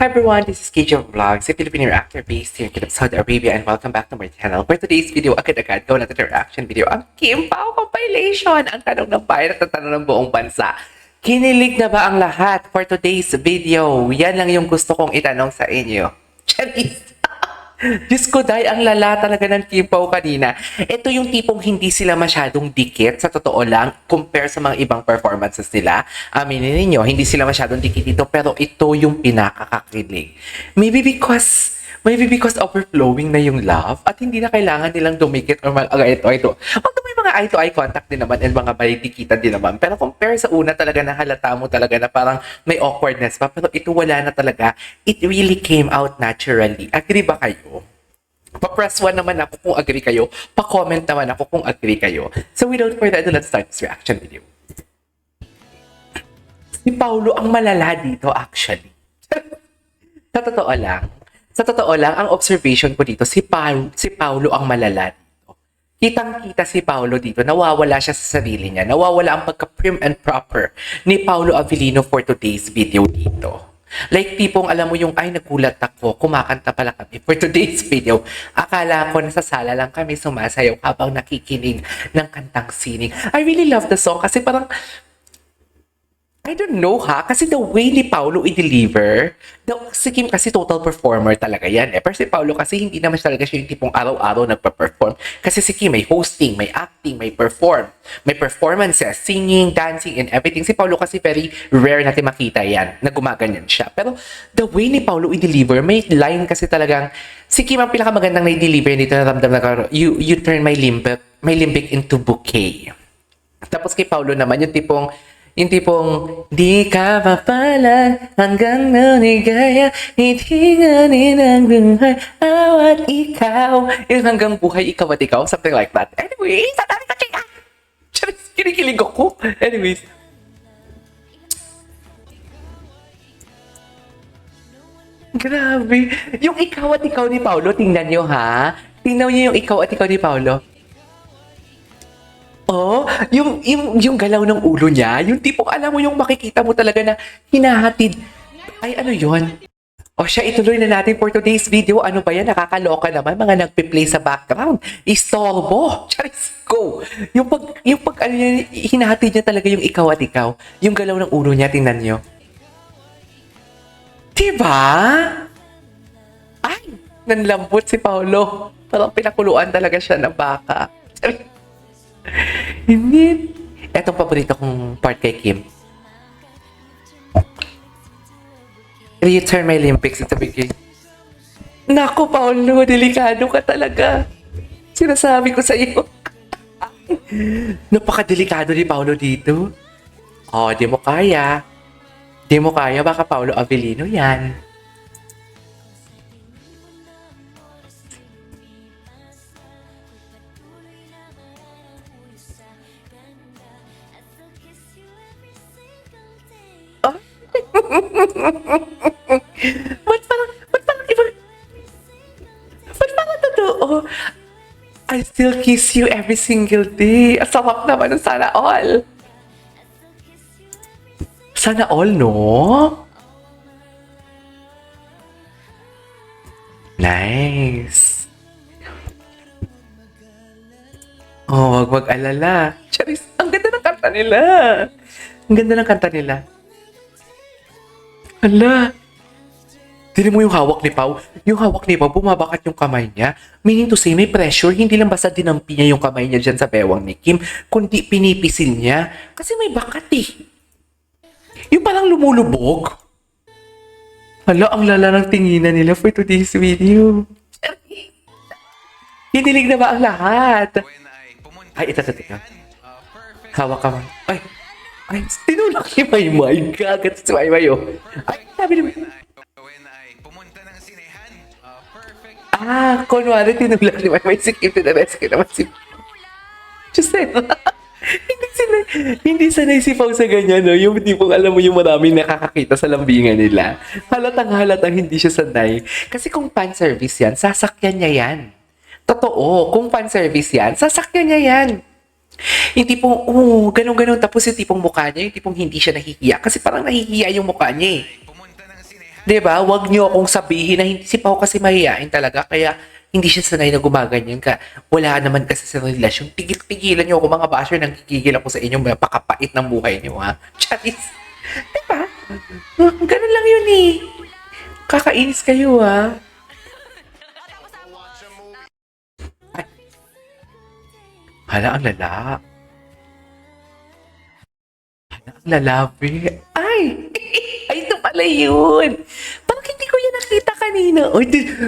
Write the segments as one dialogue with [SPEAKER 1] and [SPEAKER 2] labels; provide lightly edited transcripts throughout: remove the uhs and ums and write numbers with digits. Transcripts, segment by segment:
[SPEAKER 1] Hi everyone, this is KJ Vlogs, a Filipino reactor based here in Saudi Arabia, and welcome back to my channel. For today's video, agad-agad gawin natin reaction video ang Kim Pao compilation. Ang tanong ng bayan at ang tanong ng buong bansa. Kinilig na ba ang lahat for today's video? Yan lang yung gusto kong itanong sa inyo. Charis! Diyos ko, dahil ang lala talaga ng Kim Pao kanina. Ito yung tipong hindi sila masyadong dikit, sa totoo lang, compare sa mga ibang performances nila. Aminin ninyo, hindi sila masyadong dikit dito, pero ito yung pinakakakilig. Maybe because overflowing na yung love at hindi na kailangan nilang dumikit or mag-ito. Although may mga eye-to-eye contact din naman and mga balidikitan din naman. Pero compare sa una talaga na halata mo talaga na parang may awkwardness pa. Pero ito wala na talaga. It really came out naturally. Agree ba kayo? Pa-press 1 naman ako kung agree kayo. Pa-comment naman ako kung agree kayo. So without further ado, let's start this reaction video. Si Paulo ang malala dito actually. Sa totoo lang, ang observation ko dito, si Paulo ang malala dito. Kitang-kita si Paulo dito, nawawala siya sa sarili niya. Nawawala ang pagka-prim and proper ni Paulo Avellino for today's video dito. Like tipong alam mo yung, ay nagulat ako, kumakanta pala kami for today's video. Akala ko nasa sala lang kami sumasayaw habang nakikinig ng kantang sining. I really love the song kasi parang, I don't know kasi the way ni Paulo i-deliver, si Kim kasi total performer talaga yan eh. Pero si Paulo kasi hindi naman talaga siya yung tipong araw-araw nagpa-perform. Kasi si Kim may hosting, may acting, may performances, singing, dancing, and everything. Si Paulo kasi very rare natin makita yan, na gumaganyan siya. Pero the way ni Paulo i-deliver, may line kasi talagang, si Kim ang pinakamagandang na-deliver dito na ramdam na you turn my limbic into bouquet. Tapos kay Paulo naman, yung tipong, di ka papalag hanggang nanigaya, hindi nganin ang buhay, awat ikaw. Yung hanggang buhay, ikaw at ikaw, something like that. Anyways, ang dami ko chika! Kinikilig ako. Anyways. Grabe. Yung ikaw at ikaw ni Paulo, tingnan nyo ha. Tingnan nyo yung ikaw at ikaw ni Paulo. Oh, yung galaw ng ulo niya, yung tipong alam mo yung makikita mo talaga na hinahatid. Ay, ano yon? O siya, ituloy na natin for today's video. Ano ba yan? Nakakaloka naman. Mga nagpe-play sa background. Istorbo. Charis, go. Yung pag ano yan, hinahatid niya talaga yung ikaw at ikaw. Yung galaw ng ulo niya, tingnan nyo. Diba? Ay, nanlambot si Paulo. Parang pinakuluan talaga siya ng baka. Charis. Hindi. Etong paborito kong part kay Kim. You turn my Olympics into big. Naku, Paulo, delikado ka talaga. Sinasabi ko sa iyo. Napakadelikado ni Paulo dito. Oh, di mo kaya. Di mo kaya, baka Paulo Avellino yan. Ba't parang totoo? I still kiss you every single day. Ang sarap naman ng sana all. Sana all, no? Nice. Oh, wag mag-alala. Charis, ang ganda ng kanta nila. Ang ganda ng kanta nila. Hala. Tignan mo yung hawak ni Pau. Yung hawak ni Pau, bumabakat yung kamay niya. Meaning to say, may pressure. Hindi lang basta dinampi niya yung kamay niya dyan sa bewang ni Kim, kundi pinipisil niya. Kasi may bakat eh. Yung parang lumulubog. Hala, ang lala ng tinginan nila for today's video. Hinilig na ba ang lahat? Ay, ito. Hawak ka man. Ay, tinulak si Maymay. Kagat si Maymay, oh. Ay, sabi ni Maymay. Kunwari tinulak ni Maymay si Kim to the rescue naman si... Just say, hindi sanay si Pao sa ganyan, no? Yung tipong alam mo yung maraming nakakakita sa lambingan nila. Halatang hindi siya sanay. Kasi kung fan service yan, sasakyan niya yan. Totoo, kung fan service yan, sasakyan niya yan. Yung tipong, ganun-ganun. Tapos yung tipong mukha niya, yung tipong hindi siya nahihiya. Kasi parang nahihiya yung mukha niya eh. 'Di ba? Huwag niyo akong sabihin na hindi si Pao kasi mahiyain talaga kaya hindi siya sanay na gumaganyan ka. Wala naman kasi sa relasyon. Tigil-tigilan niyo ako mga basher, nanggigigil ako sa inyo, napakapait ng buhay niyo ha. Charis. 'Di ba? Ganun lang yun eh. Kakainis kayo ha. Ay, hala ang lala. Ang lalabi. Ay! Ay, ito pala yun. Bakit hindi ko yan nakita kanina? Ay,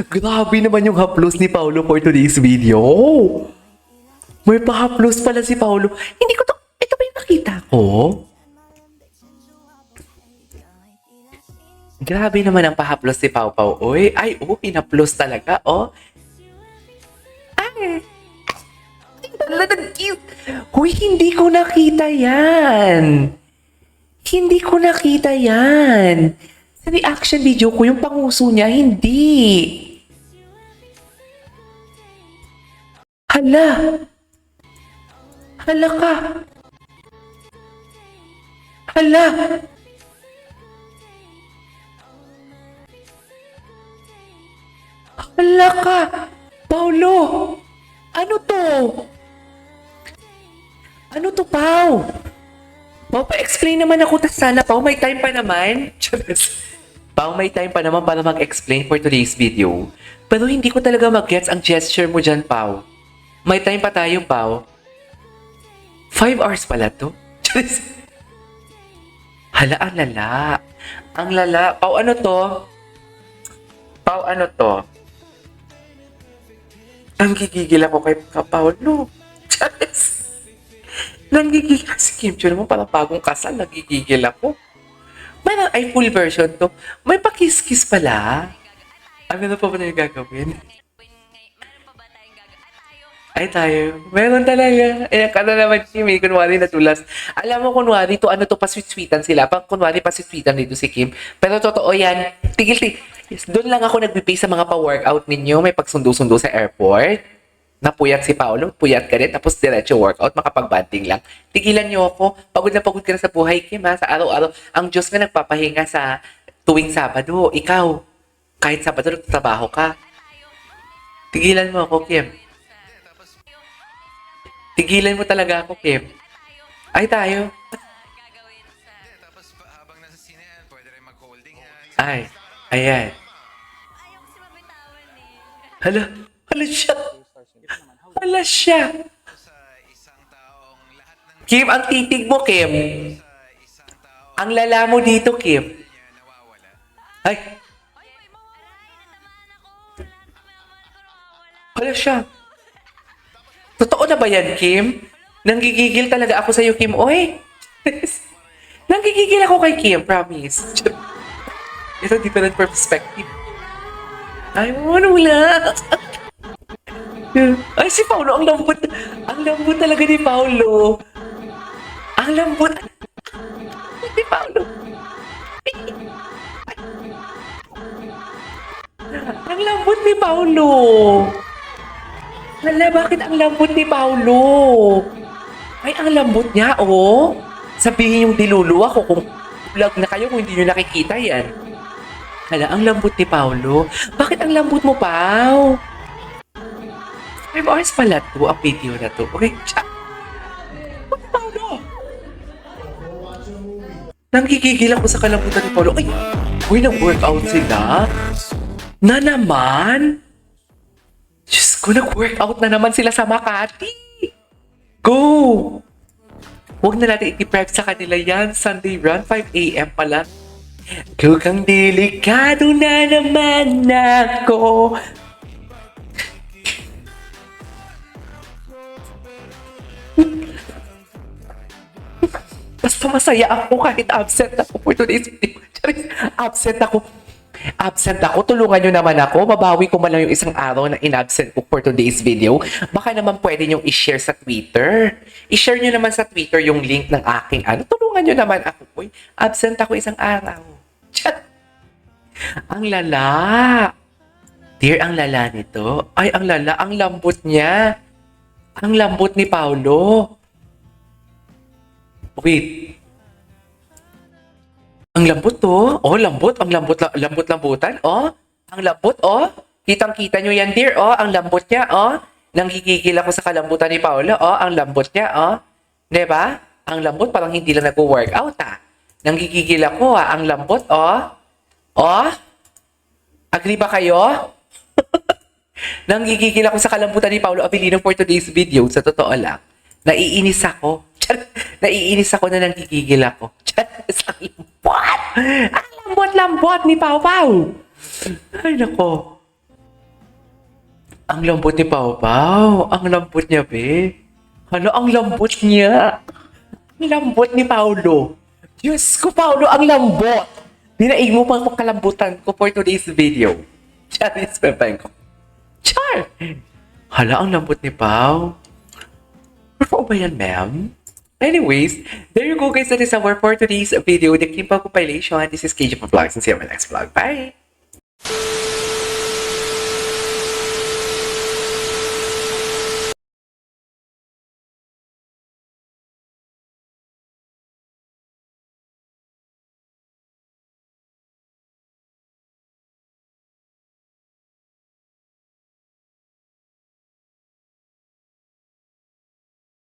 [SPEAKER 1] grabe naman yung haplos ni Paolo for today's video. May pa-haplos pala si Paolo. Hindi ko to, ito ba yung nakita ko? Grabe naman ang pa-haplos si Pau Pau. Uy, ay, pinaplos talaga, oh. Ay, wala nag-cute. Uy, hindi ko nakita yan. Hindi ko nakita yan. Sa reaction video ko, yung panguso niya, hindi. Hala. Hala ka. Hala. Hala ka. Paulo. Ano to? Ano to, Pau? Pau, pa-explain naman ako. Tas sana, Pau, may time pa naman. Pau, may time pa naman para mag-explain for today's video. Pero hindi ko talaga mag-gets ang gesture mo dyan, Pau. May time pa tayo, Pau. 5 hours pala to. Hala, ang lala. Ang lala. Pau, ano to? Pau, ano to? Nanggigigil ako kay Paulo. Charis. Nanggigigil. Si Kim Chiu naman parang bagong kasal. Nanggigigil ako. Ay, full version to. May pakis-kiss pala. Ano na pa ba tayo gagawin? Ay, tayo. Meron talaga. Eh, kada naman Kim, eh. Kunwari natulas. Alam mo, kunwari to, ano to, pasweet-sweetan sila. Pag kunwari pasweet-sweetan dito si Kim. Pero totoo yan. Tigil. Doon lang ako nagpipay sa mga pa-workout ninyo. May pagsundo-sundo sa airport. Napuyat si Paolo, puyat ka rin, tapos diretso workout, makapag-banding lang. Tigilan niyo ako. Pagod na pagod ka na sa buhay, Kim, ha? Sa araw-araw. Ang Diyos nga nagpapahinga sa tuwing Sabado. Ikaw, kahit Sabado, nagtatrabaho ka. Tigilan mo ako, Kim. Tigilan mo talaga ako, Kim. Ay, tayo.
[SPEAKER 2] Tapos habang nasa sine yan, pwede rin mag-holding hands.
[SPEAKER 1] Ay, ayan. Hala, hala siya. Hala siya.
[SPEAKER 2] Sa isang taong lahat ng
[SPEAKER 1] Kim, ang titig mo, Kim.
[SPEAKER 2] sa isang tao
[SPEAKER 1] Ang lala mo dito, Kim.
[SPEAKER 2] niya nawawala.
[SPEAKER 1] Ay, hala siya. Totoo na ba yan, Kim? Nanggigigil talaga ako sa'yo, Kim. Oy! Nanggigigil ako kay Kim, promise. Ito, different perspective. Ay, wala. Ay, si Paulo, ang lambot. Ang lambot talaga ni Paulo. Ang lambot. Ni Paulo. Ang lambot ni Paulo. Hala, bakit ang lambot ni Paulo? Ay, ang lambot niya, oh. Sabihin yung diluluwa ko kung vlog na kayo kung hindi nyo nakikita yan. Hala, ang lambot ni Paulo. Bakit ang lambot mo, Pau? 5 hours pala to, ang video na to. Okay, siya. Ni Paulo. Nanggigigil ako sa kalambutan ni Paulo. Ay, uy, nag-workout sila. Na naman? Diyos ko, nag-workout na naman sila sa Makati. Go! Huwag na natin i-prep sa kanila yan. Sunday run, 5 a.m. pala. Kung delikado na naman ako. Basta masaya ako kahit absent ako for today's video. Absent ako. Absent ako, tulungan nyo naman ako. Mabawi ko man lang yung isang araw na in-absent ko for today's video. Baka naman pwede nyo i-share sa Twitter. I-share nyo naman sa Twitter yung link ng aking ano. Tulungan nyo naman ako. Uy, absent ako isang araw. Chat. Ang lala. Dear, ang lala nito. Ay, ang lala. Ang lambot niya. Ang lambot ni Paulo. Wait. Ang lambot to. Oh, lambot. Ang lambot-lambutan. Oh, ang lambot. Oh, kitang-kita nyo yan, dear. Oh, ang lambot niya. Oh, nanggigigil ako sa kalambutan ni Paolo. Oh, ang lambot niya. Oh, diba? Ang lambot parang hindi lang nag-workout, ah. Nanggigigil ako, ah. Ang lambot, oh. Oh, agree ba kayo? Nanggigigil ako sa kalambutan ni Paolo Abilino for today's video. Sa totoo lang. Naiinis ako. Naiinis ako na nanggigigil ako. Sa lambot! Ang lambot-lambot ni Pau Pau! Ay, nako. Ang lambot ni Pau Pau. Ang lambot niya, be. Ano, ang lambot niya. Ang lambot ni Paulo. Diyos ko, Paulo, ang lambot. Dinaig mo pang kalambutan ko for today's video. Charis Pepenko. Char! Hala, ang lambot ni Pau. Ano ba yan, ma'am? Anyways, there you go guys. That is our for today's video, the Kimpa compilation. This is KJ Vlogs and see you on my next vlog. Bye!